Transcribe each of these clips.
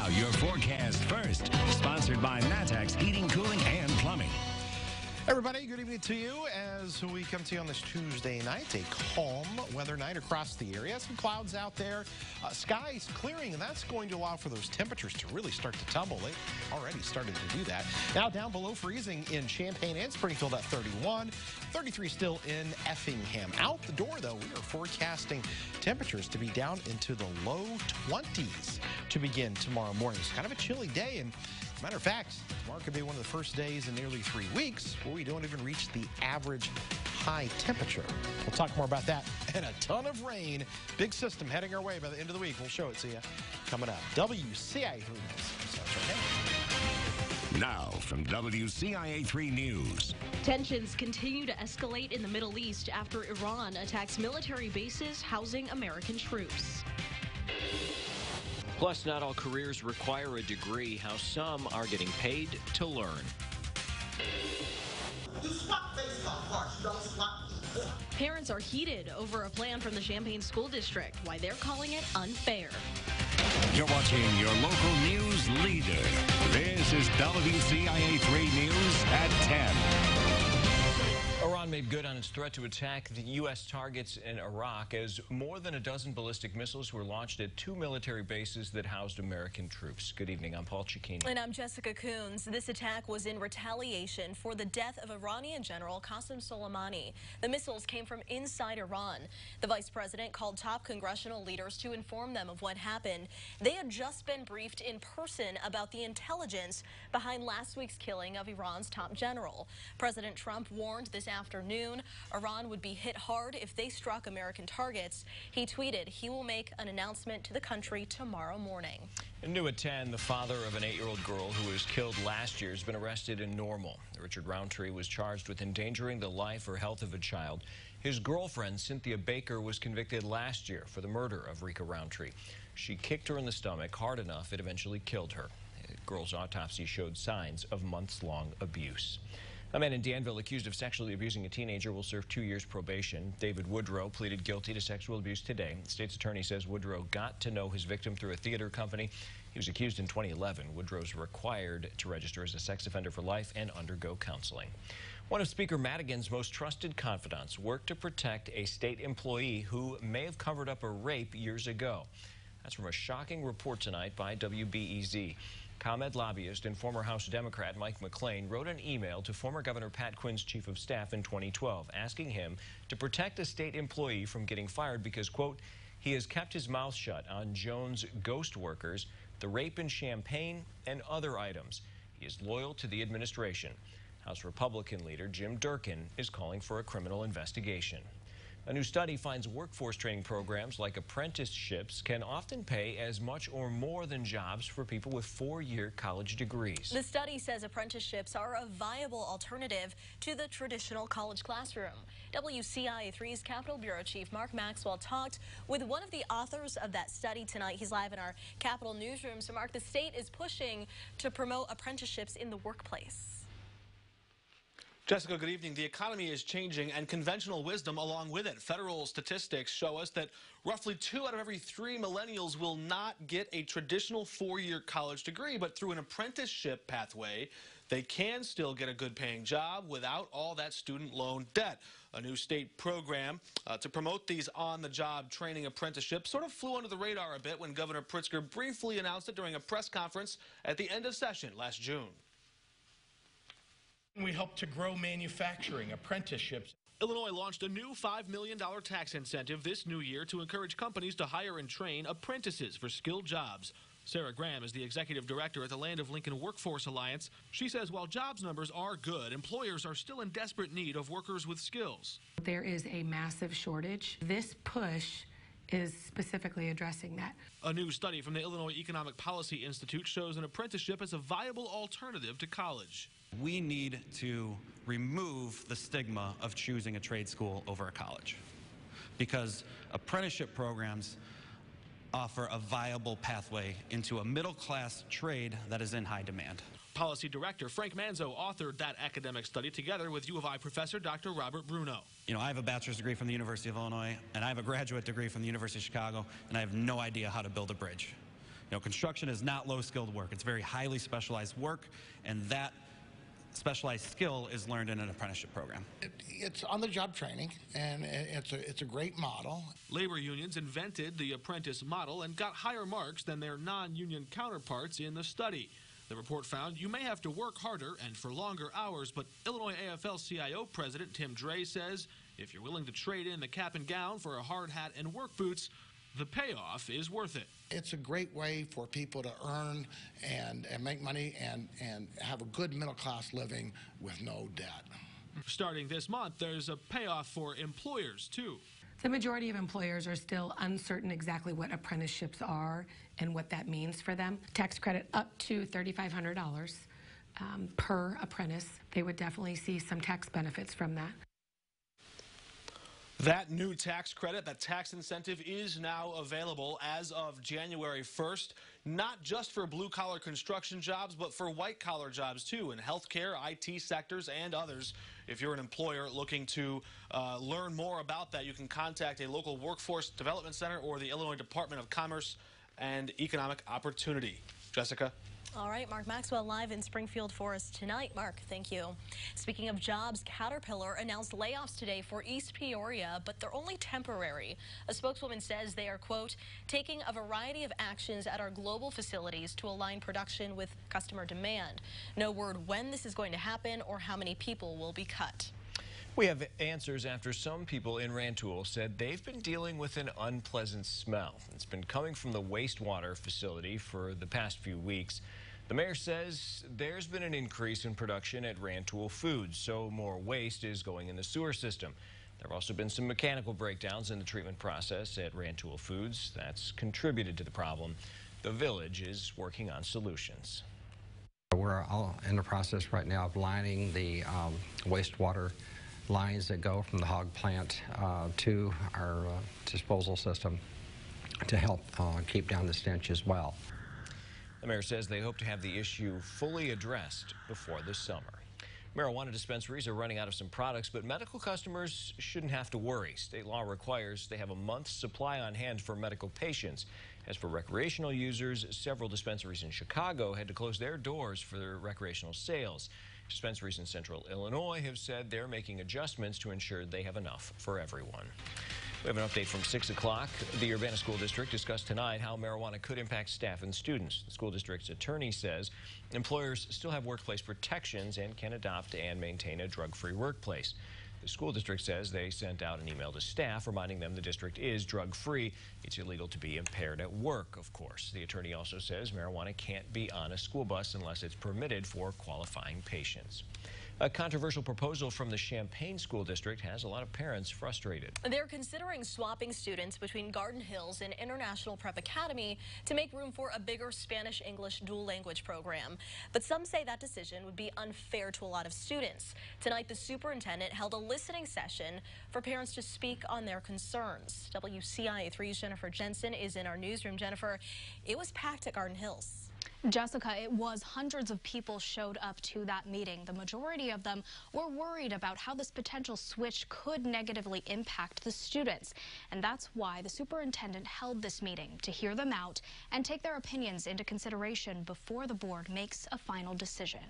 Now, your forecast first, sponsored by Matex Heating, Cooling, and Plumbing. Everybody, good evening to you as we come to you on this Tuesday night. A calm weather night across the area. Some clouds out there. Skies clearing, and that's going to allow for those temperatures to really start to tumble. They already started to do that. Now down below freezing in Champaign and Springfield at 31. 33 still in Effingham. Out the door, though, we are forecasting temperatures to be down into the low 20s to begin tomorrow morning. It's kind of a chilly day, and as a matter of fact, tomorrow could be one of the first days in nearly 3 weeks where we don't even reach the average high temperature. We'll talk more about that and a ton of rain. Big system heading our way by the end of the week. We'll show it to you coming up. WCIA 3 News. Now from WCIA 3 News. Tensions continue to escalate in the Middle East after Iran attacks military bases housing American troops. Plus, not all careers require a degree, how some are getting paid to learn. You swap baseball cards, you don't swap. Parents are heated over a plan from the Champaign School District, why they're calling it unfair. You're watching your local news leader. This is WCIA 3 News at 10. Iran made good on its threat to attack the U.S. targets in Iraq as more than a dozen ballistic missiles were launched at 2 military bases that housed American troops. Good evening. I'm Paul Cicchini. And I'm Jessica Coons. This attack was in retaliation for the death of Iranian General Qasem Soleimani. The missiles came from inside Iran. The vice president called top congressional leaders to inform them of what happened. They had just been briefed in person about the intelligence behind last week's killing of Iran's top general. President Trump warned this afternoon Iran would be hit hard if they struck American targets. He tweeted he will make an announcement to the country tomorrow morning. New at 10, the father of an 8-year-old girl who was killed last year has been arrested in Normal. Richard Roundtree was charged with endangering the life or health of a child. His girlfriend, Cynthia Baker, was convicted last year for the murder of Rika Roundtree. She kicked her in the stomach hard enough it eventually killed her. The girl's autopsy showed signs of months-long abuse. A man in Danville accused of sexually abusing a teenager will serve 2 years probation. David Woodrow pleaded guilty to sexual abuse today. The state's attorney says Woodrow got to know his victim through a theater company. He was accused in 2011. Woodrow's required to register as a sex offender for life and undergo counseling. One of Speaker Madigan's most trusted confidants worked to protect a state employee who may have covered up a rape years ago. That's from a shocking report tonight by WBEZ. ComEd lobbyist and former House Democrat Mike McLean wrote an email to former Governor Pat Quinn's chief of staff in 2012, asking him to protect a state employee from getting fired because, quote, he has kept his mouth shut on Jones' ghost workers, the rape in Champaign, and other items. He is loyal to the administration. House Republican leader Jim Durkin is calling for a criminal investigation. A new study finds workforce training programs like apprenticeships can often pay as much or more than jobs for people with 4-year college degrees. The study says apprenticeships are a viable alternative to the traditional college classroom. WCIA 3's Capitol Bureau Chief Mark Maxwell talked with one of the authors of that study tonight. He's live in our Capitol newsroom. So, Mark, the state is pushing to promote apprenticeships in the workplace. Jessica, good evening. The economy is changing and conventional wisdom along with it. Federal statistics show us that roughly 2 out of every 3 millennials will not get a traditional 4-year college degree, but through an apprenticeship pathway, they can still get a good-paying job without all that student loan debt. A new state program to promote these on-the-job training apprenticeships sort of flew under the radar a bit when Governor Pritzker briefly announced it during a press conference at the end of session last June. We hope to grow manufacturing, apprenticeships. Illinois launched a new $5 million tax incentive this new year to encourage companies to hire and train apprentices for skilled jobs. Sarah Graham is the executive director at the Land of Lincoln Workforce Alliance. She says while jobs numbers are good, employers are still in desperate need of workers with skills. There is a massive shortage. This push is specifically addressing that. A new study from the Illinois Economic Policy Institute shows an apprenticeship as a viable alternative to college. We need to remove the stigma of choosing a trade school over a college because apprenticeship programs offer a viable pathway into a middle-class trade that is in high demand. Policy Director Frank Manzo authored that academic study together with U of I professor Dr. Robert Bruno. You know, I have a bachelor's degree from the University of Illinois, and I have a graduate degree from the University of Chicago, and I have no idea how to build a bridge. Construction is not low-skilled work. It's very highly specialized work, and that specialized skill is learned in an apprenticeship program. It's on-the-job training, and it's a great model. Labor unions invented the apprentice model and got higher marks than their non-union counterparts in the study. The report found you may have to work harder and for longer hours, but Illinois AFL-CIO President Tim Dre says if you're willing to trade in the cap and gown for a hard hat and work boots, the payoff is worth it. It's a great way for people to earn and make money and have a good middle-class living with no debt. Starting this month, there's a payoff for employers, too. The majority of employers are still uncertain exactly what apprenticeships are and what that means for them. Tax credit up to $3,500 per apprentice. They would definitely see some tax benefits from that. That new tax credit, that tax incentive, is now available as of January 1st, not just for blue-collar construction jobs, but for white-collar jobs, too, in healthcare, IT sectors, and others. If you're an employer looking to learn more about that, you can contact a local workforce development center or the Illinois Department of Commerce and Economic Opportunity. Jessica? All right, Mark Maxwell live in Springfield for us tonight. Mark, thank you. Speaking of jobs, Caterpillar announced layoffs today for East Peoria, but they're only temporary. A spokeswoman says they are, quote, taking a variety of actions at our global facilities to align production with customer demand. No word when this is going to happen or how many people will be cut. We have answers after some people in Rantoul said they've been dealing with an unpleasant smell. It's been coming from the wastewater facility for the past few weeks. The mayor says there's been an increase in production at Rantoul Foods, so more waste is going in the sewer system. There have also been some mechanical breakdowns in the treatment process at Rantoul Foods. That's contributed to the problem. The village is working on solutions. We're all in the process right now of lining the wastewater lines that go from the hog plant to our disposal system to help keep down the stench as well. The mayor says they hope to have the issue fully addressed before the summer. Marijuana dispensaries are running out of some products, but medical customers shouldn't have to worry. State law requires they have a month's supply on hand for medical patients. As for recreational users, several dispensaries in Chicago had to close their doors for their recreational sales. Dispensaries in central Illinois have said they're making adjustments to ensure they have enough for everyone. We have an update from 6 o'clock. The Urbana School District discussed tonight how marijuana could impact staff and students. The school district's attorney says employers still have workplace protections and can adopt and maintain a drug-free workplace. The school district says they sent out an email to staff reminding them the district is drug-free. It's illegal to be impaired at work, of course. The attorney also says marijuana can't be on a school bus unless it's permitted for qualifying patients. A controversial proposal from the Champaign School District has a lot of parents frustrated. They're considering swapping students between Garden Hills and International Prep Academy to make room for a bigger Spanish-English dual language program. But some say that decision would be unfair to a lot of students. Tonight, the superintendent held a listening session for parents to speak on their concerns. WCIA 3's Jennifer Jensen is in our newsroom. Jennifer, it was packed at Garden Hills. Jessica, it was. Hundreds of people showed up to that meeting. The majority of them were worried about how this potential switch could negatively impact the students. And that's why the superintendent held this meeting, to hear them out and take their opinions into consideration before the board makes a final decision.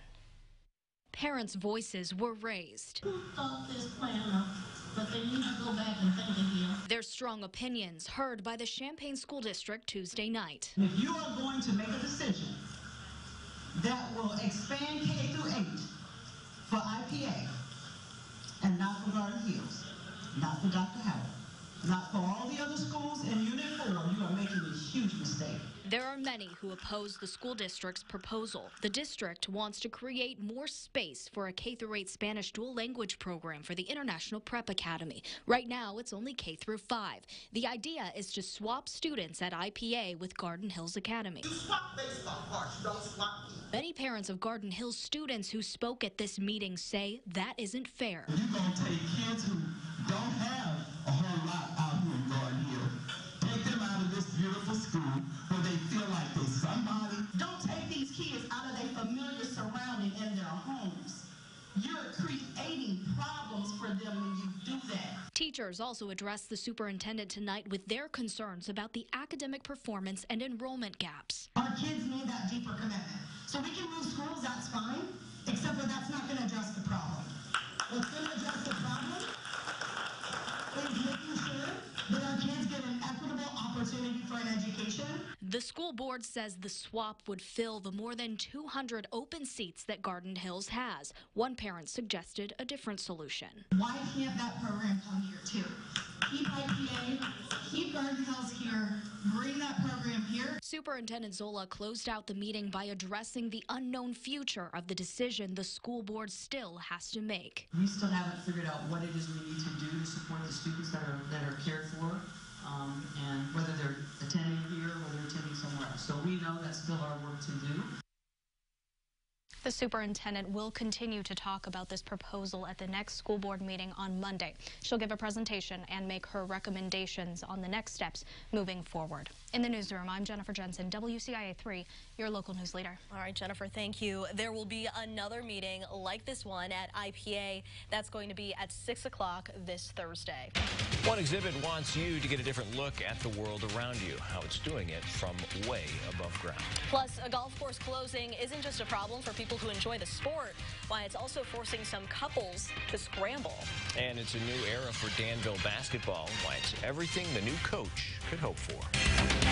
Parents' voices were raised. Who thought this plan up? But they need to go back and think again. Their strong opinions heard by the Champaign School District Tuesday night. If you are going to make a decision that will expand K through 8 for IPA and not for Garden Hills, not for Dr. Howard, not for all the other schools in Unit 4, you are making a huge mistake. There are many who oppose the school district's proposal. The district wants to create more space for a K-8 Spanish dual language program for the International Prep Academy. Right now, it's only K-5. The idea is to swap students at IPA with Garden Hills Academy. You swap baseball parts, you don't swap me. Many parents of Garden Hills students who spoke at this meeting say that isn't fair. You're going to take kids who don't have a whole lot out here in Garden Hill, take them out of this beautiful school where they feel like they're somebody. Don't take these kids out of their familiar surrounding in their homes. You're creating problems for them when you do that. Teachers Teachers also addressed the superintendent tonight with their concerns about the academic performance and enrollment gaps. Our kids need that deeper commitment. So we can move schools, that's fine, except for that's not going to address the problem. What's going to address the problem is making sure that our kids get an equitable opportunity for an education. The school board says the swap would fill the more than 200 open seats that Garden Hills has. One parent suggested a different solution. Why can't that program come here too? Keep IPA, keep Garden Hills here, bring that program here. Superintendent Zola closed out the meeting by addressing the unknown future of the decision the school board still has to make. We still haven't figured out what it is we need to do to support the students that are cared for, and whether they're attending here or whether they're attending somewhere else. So we know that's still our work to do. The superintendent will continue to talk about this proposal at the next school board meeting on Monday. She'll give a presentation and make her recommendations on the next steps moving forward. In the newsroom, I'm Jennifer Jensen, WCIA 3, your local news leader. All right, Jennifer, thank you. There will be another meeting like this one at IPA. That's going to be at 6 o'clock this Thursday. One exhibit wants you to get a different look at the world around you, how it's doing it from way above ground. Plus, a golf course closing isn't just a problem for people who enjoy the sport, why it's also forcing some couples to scramble. And it's a new era for Danville basketball, why it's everything the new coach could hope for.